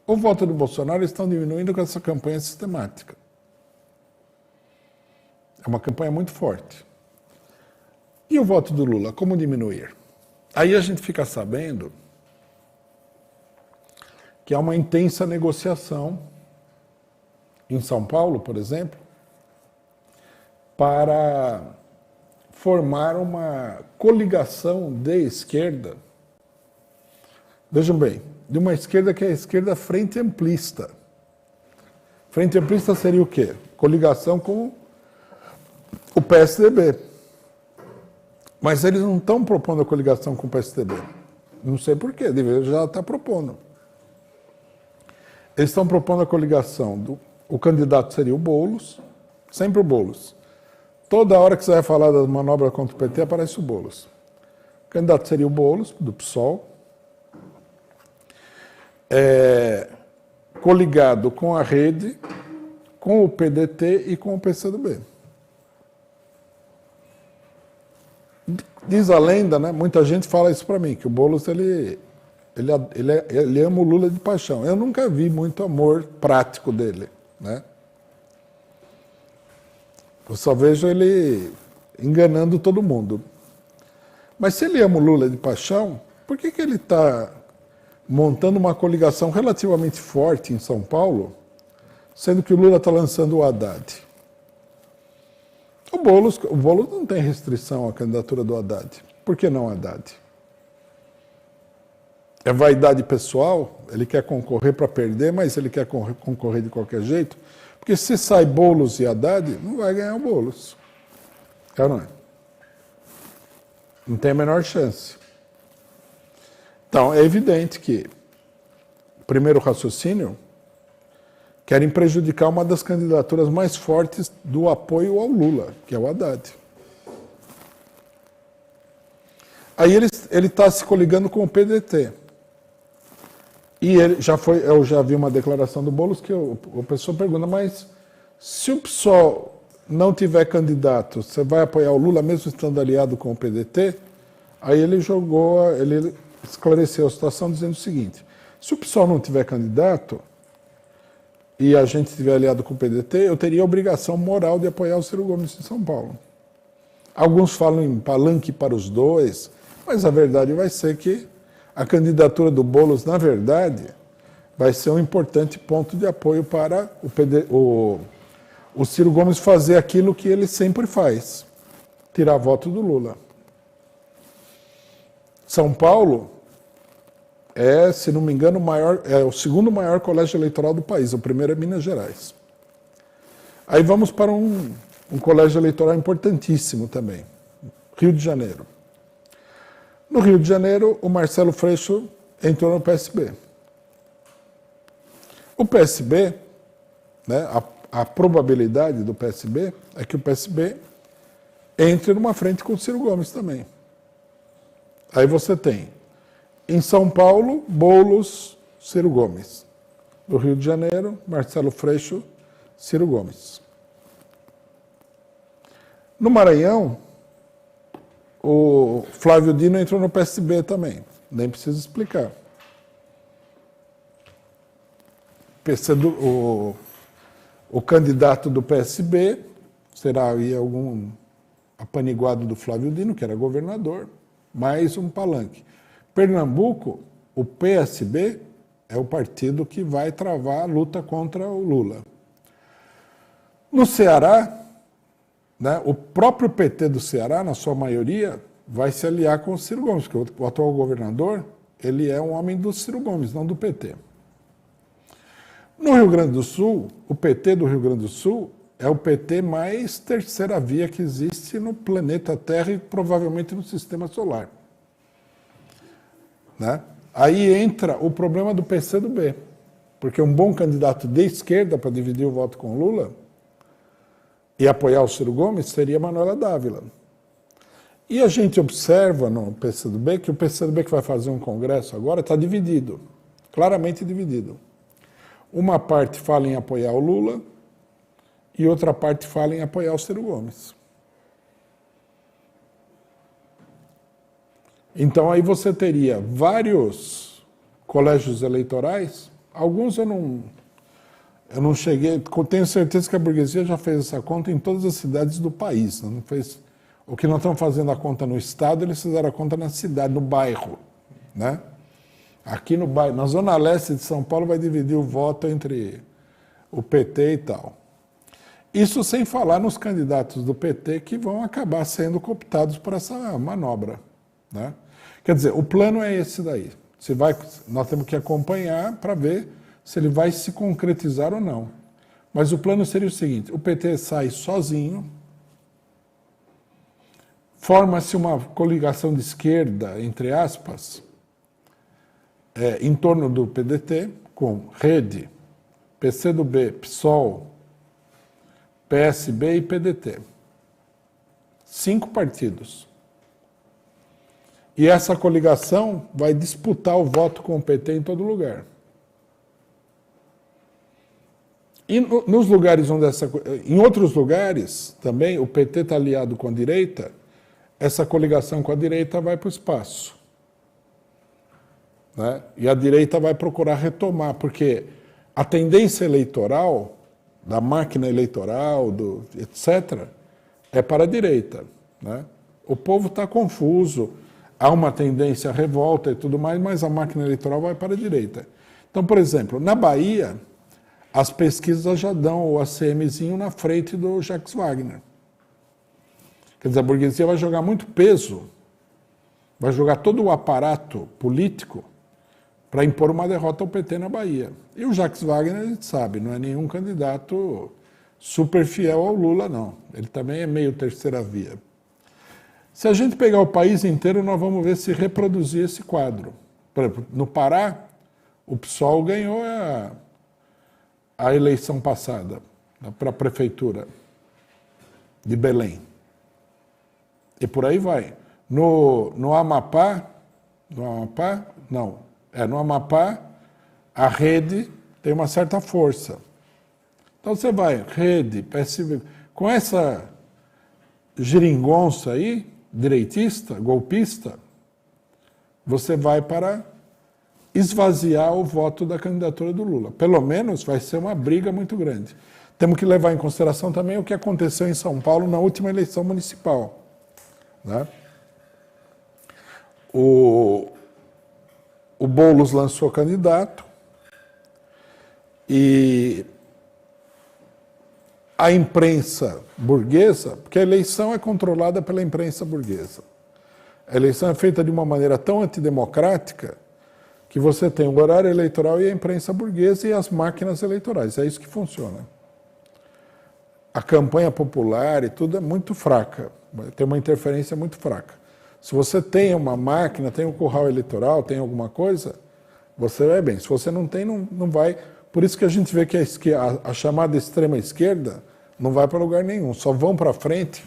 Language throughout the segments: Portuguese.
O voto do Bolsonaro estão diminuindo com essa campanha sistemática. É uma campanha muito forte. E o voto do Lula, como diminuir? Aí a gente fica sabendo que há uma intensa negociação em São Paulo, por exemplo, para formar uma coligação de esquerda. Vejam bem, de uma esquerda que é a esquerda frente amplista. Frente amplista seria o quê? Coligação com o PSDB. Mas eles não estão propondo a coligação com o PSDB. Não sei por quê, deveria já estar propondo. Eles estão propondo a coligação o candidato seria o Boulos, sempre o Boulos. Toda hora que você vai falar da manobra contra o PT, aparece o Boulos. O candidato seria o Boulos, do PSOL, coligado com a Rede, com o PDT e com o PCdoB. Diz a lenda, né? Muita gente fala isso para mim, que o Boulos ele ama o Lula de paixão. Eu nunca vi muito amor prático dele, né? Eu só vejo ele enganando todo mundo. Mas se ele ama o Lula de paixão, por que ele está montando uma coligação relativamente forte em São Paulo, sendo que o Lula está lançando o Haddad? O Boulos não tem restrição à candidatura do Haddad. Por que não Haddad? É vaidade pessoal? Ele quer concorrer para perder, mas ele quer concorrer de qualquer jeito? Porque se sai Boulos e Haddad, não vai ganhar o Boulos. É ou não é? Não tem a menor chance. Então, é evidente que, primeiro raciocínio, querem prejudicar uma das candidaturas mais fortes do apoio ao Lula, que é o Haddad. Aí ele está se coligando com o PDT. E ele eu já vi uma declaração do Boulos que a pessoa pergunta, mas se o PSOL não tiver candidato, você vai apoiar o Lula mesmo estando aliado com o PDT? Aí ele esclareceu a situação dizendo o seguinte, se o PSOL não tiver candidato e a gente estiver aliado com o PDT, eu teria a obrigação moral de apoiar o Ciro Gomes em São Paulo. Alguns falam em palanque para os dois, mas a verdade vai ser que a candidatura do Boulos, na verdade, vai ser um importante ponto de apoio para o Ciro Gomes fazer aquilo que ele sempre faz, tirar voto do Lula. São Paulo é, se não me engano, o segundo maior colégio eleitoral do país, o primeiro é Minas Gerais. Aí vamos para um colégio eleitoral importantíssimo também, Rio de Janeiro. No Rio de Janeiro, o Marcelo Freixo entrou no PSB. O PSB, né, a probabilidade do PSB é que o PSB entre numa frente com o Ciro Gomes também. Aí você tem, em São Paulo, Boulos, Ciro Gomes. No Rio de Janeiro, Marcelo Freixo, Ciro Gomes. No Maranhão, o Flávio Dino entrou no PSB também, nem preciso explicar. O candidato do PSB será aí algum apaniguado do Flávio Dino, que era governador, mais um palanque. Pernambuco, o PSB é o partido que vai travar a luta contra o Lula. No Ceará, né, o próprio PT do Ceará, na sua maioria, vai se aliar com o Ciro Gomes, porque o atual governador, ele é um homem do Ciro Gomes, não do PT. No Rio Grande do Sul, o PT do Rio Grande do Sul é o PT mais terceira via que existe no planeta Terra e provavelmente no sistema solar. Né? Aí entra o problema do PCdoB, porque um bom candidato de esquerda para dividir o voto com o Lula e apoiar o Ciro Gomes seria Manuela Dávila. E a gente observa no PCdoB que o PCdoB que vai fazer um congresso agora está dividido, claramente dividido. Uma parte fala em apoiar o Lula e outra parte fala em apoiar o Ciro Gomes. Então aí você teria vários colégios eleitorais Alguns eu não cheguei, tenho certeza que a burguesia já fez essa conta em todas as cidades do país. Não fez, o que nós estamos fazendo a conta no estado, eles fizeram a conta na cidade, no bairro, né? Aqui no bairro, na zona leste de São Paulo, vai dividir o voto entre o PT e tal. Isso sem falar nos candidatos do PT que vão acabar sendo cooptados por essa manobra, né? Quer dizer, o plano é esse daí. Nós temos que acompanhar para ver se ele vai se concretizar ou não. Mas o plano seria o seguinte: o PT sai sozinho, forma-se uma coligação de esquerda, entre aspas, em torno do PDT, com Rede, PCdoB, PSOL, PSB e PDT. 5 partidos. E essa coligação vai disputar o voto com o PT em todo lugar. E nos lugares onde em outros lugares também o PT está aliado com a direita, essa coligação com a direita vai para o espaço, né? E a direita vai procurar retomar, porque a tendência eleitoral, da máquina eleitoral, etc., é para a direita, né? O povo está confuso, há uma tendência à revolta e tudo mais, mas a máquina eleitoral vai para a direita. Então, por exemplo, na Bahia, as pesquisas já dão o ACMzinho na frente do Jacques Wagner. Quer dizer, a burguesia vai jogar muito peso, vai jogar todo o aparato político para impor uma derrota ao PT na Bahia. E o Jacques Wagner, a gente sabe, não é nenhum candidato super fiel ao Lula, não. Ele também é meio terceira via. Se a gente pegar o país inteiro, nós vamos ver se reproduzir esse quadro. Por exemplo, no Pará, o PSOL ganhou a eleição passada para a prefeitura de Belém. E por aí vai. No Amapá, no Amapá, a Rede tem uma certa força. Então você vai, Rede, PSB, com essa geringonça aí, direitista, golpista, você vai para esvaziar o voto da candidatura do Lula. Pelo menos vai ser uma briga muito grande. Temos que levar em consideração também o que aconteceu em São Paulo na última eleição municipal, né? O Boulos lançou candidato e a imprensa burguesa, porque a eleição é controlada pela imprensa burguesa. A eleição é feita de uma maneira tão antidemocrática que você tem o horário eleitoral e a imprensa burguesa e as máquinas eleitorais. É isso que funciona. A campanha popular e tudo é muito fraca, tem uma interferência muito fraca. Se você tem uma máquina, tem um curral eleitoral, tem alguma coisa, você vai bem. Se você não tem, não vai. Por isso que a gente vê que a chamada extrema esquerda não vai para lugar nenhum. Só vão para frente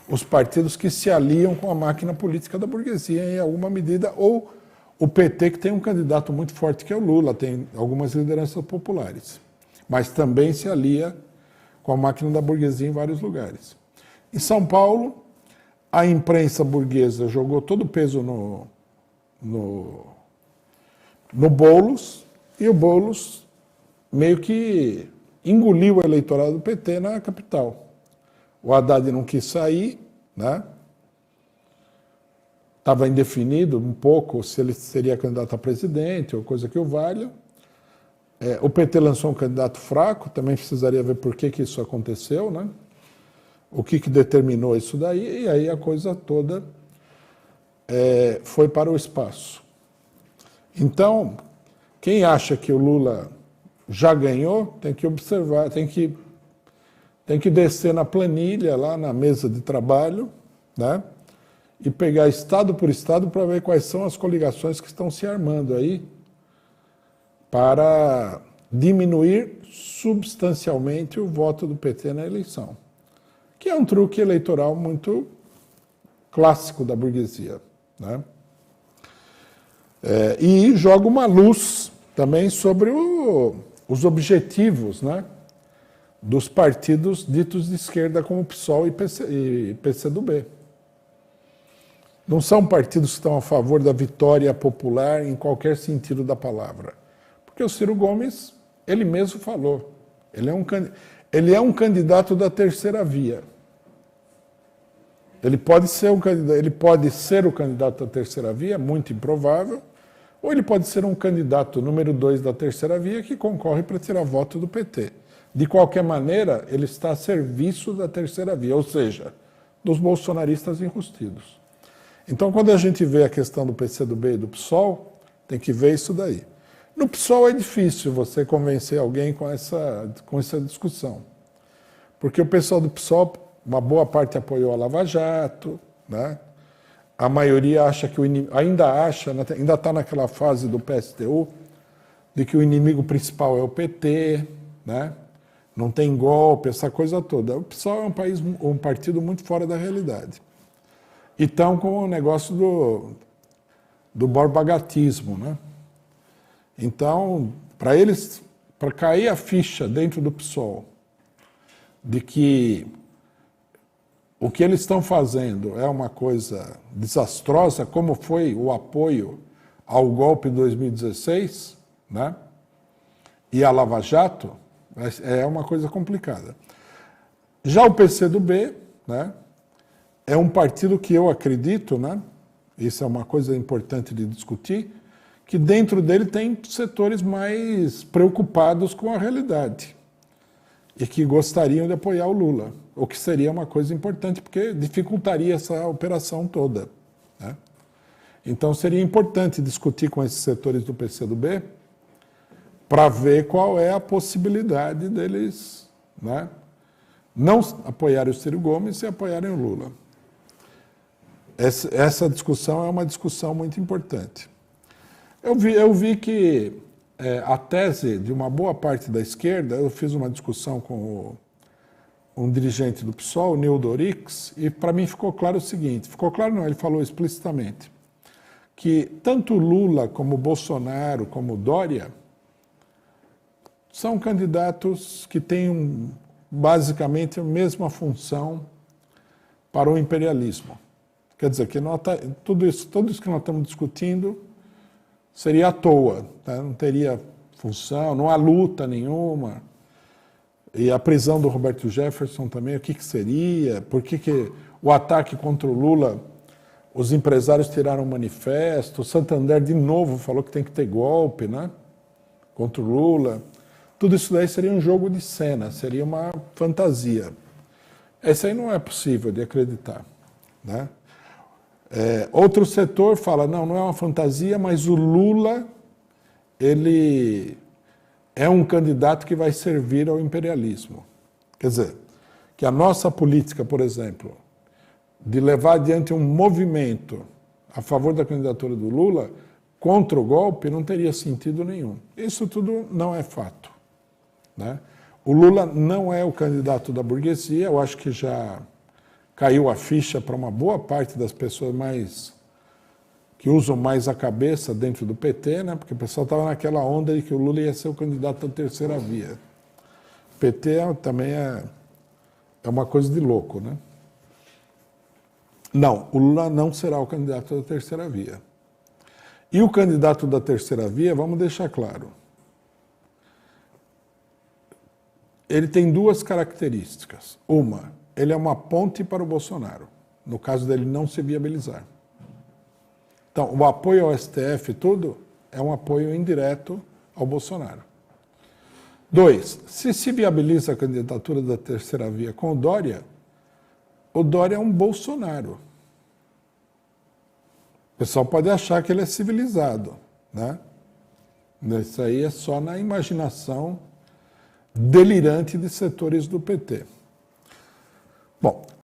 os partidos que se aliam com a máquina política da burguesia em alguma medida, ou o PT, que tem um candidato muito forte que é o Lula, tem algumas lideranças populares, mas também se alia com a máquina da burguesia em vários lugares. Em São Paulo, a imprensa burguesa jogou todo o peso no Boulos, e o Boulos meio que engoliu o eleitorado do PT na capital. O Haddad não quis sair, né? Estava indefinido um pouco se ele seria candidato a presidente ou coisa que o valha. O PT lançou um candidato fraco, também precisaria ver por que isso aconteceu, né? O que determinou isso daí, e aí a coisa toda foi para o espaço. Então, quem acha que o Lula já ganhou, tem que observar, tem que descer na planilha, lá na mesa de trabalho, né? E pegar estado por estado para ver quais são as coligações que estão se armando aí para diminuir substancialmente o voto do PT na eleição, que é um truque eleitoral muito clássico da burguesia, né? E joga uma luz também sobre os objetivos, né, dos partidos ditos de esquerda como PSOL e PCdoB. Não são partidos que estão a favor da vitória popular em qualquer sentido da palavra. Porque o Ciro Gomes, ele mesmo falou, ele é um candidato da terceira via. Ele pode ser o candidato da terceira via, muito improvável, ou ele pode ser um candidato número 2 da terceira via que concorre para tirar voto do PT. De qualquer maneira, ele está a serviço da terceira via, ou seja, dos bolsonaristas enrustidos. Então, quando a gente vê a questão do PCdoB e do PSOL, tem que ver isso daí. No PSOL é difícil você convencer alguém com essa discussão, porque o pessoal do PSOL, uma boa parte apoiou a Lava Jato, né? A maioria acha que ainda está naquela fase do PSTU, de que o inimigo principal é o PT, né? Não tem golpe, essa coisa toda. O PSOL é um partido muito fora da realidade. E estão com o negócio do borbagatismo, né? Então, para cair a ficha dentro do PSOL de que o que eles estão fazendo é uma coisa desastrosa, como foi o apoio ao golpe de 2016, né? E a Lava Jato, é uma coisa complicada. Já o PCdoB, né? É um partido que eu acredito, né? Isso é uma coisa importante de discutir, que dentro dele tem setores mais preocupados com a realidade e que gostariam de apoiar o Lula, o que seria uma coisa importante, porque dificultaria essa operação toda, né? Então seria importante discutir com esses setores do PCdoB para ver qual é a possibilidade deles, né, não apoiarem o Ciro Gomes e apoiarem o Lula. Essa discussão é uma discussão muito importante. Eu vi que a tese de uma boa parte da esquerda, eu fiz uma discussão com um dirigente do PSOL, o Nildo Orix, e para mim ficou claro o seguinte, ficou claro não, ele falou explicitamente, que tanto Lula como Bolsonaro, como Dória, são candidatos que têm basicamente a mesma função para o imperialismo. Quer dizer, que tudo isso que nós estamos discutindo seria à toa, tá? Não teria função, não há luta nenhuma. E a prisão do Roberto Jefferson também, o que seria? Por que o ataque contra o Lula, os empresários tiraram um manifesto, o Santander de novo falou que tem que ter golpe, né? Contra o Lula. Tudo isso daí seria um jogo de cena, seria uma fantasia. Esse aí não é possível de acreditar, né? Outro setor fala, não é uma fantasia, mas o Lula, ele é um candidato que vai servir ao imperialismo. Quer dizer, que a nossa política, por exemplo, de levar adiante um movimento a favor da candidatura do Lula contra o golpe não teria sentido nenhum. Isso tudo não é fato, né? O Lula não é o candidato da burguesia, eu acho que já caiu a ficha para uma boa parte das pessoas que usam mais a cabeça dentro do PT, né? Porque o pessoal estava naquela onda de que o Lula ia ser o candidato da terceira via. O PT também é uma coisa de louco, né? Não, o Lula não será o candidato da terceira via. E o candidato da terceira via, vamos deixar claro, ele tem duas características. Uma, ele é uma ponte para o Bolsonaro, no caso dele não se viabilizar. Então, o apoio ao STF e tudo é um apoio indireto ao Bolsonaro. 2, se viabiliza a candidatura da terceira via com o Dória é um Bolsonaro. O pessoal pode achar que ele é civilizado, né? Isso aí é só na imaginação delirante de setores do PT. Bom,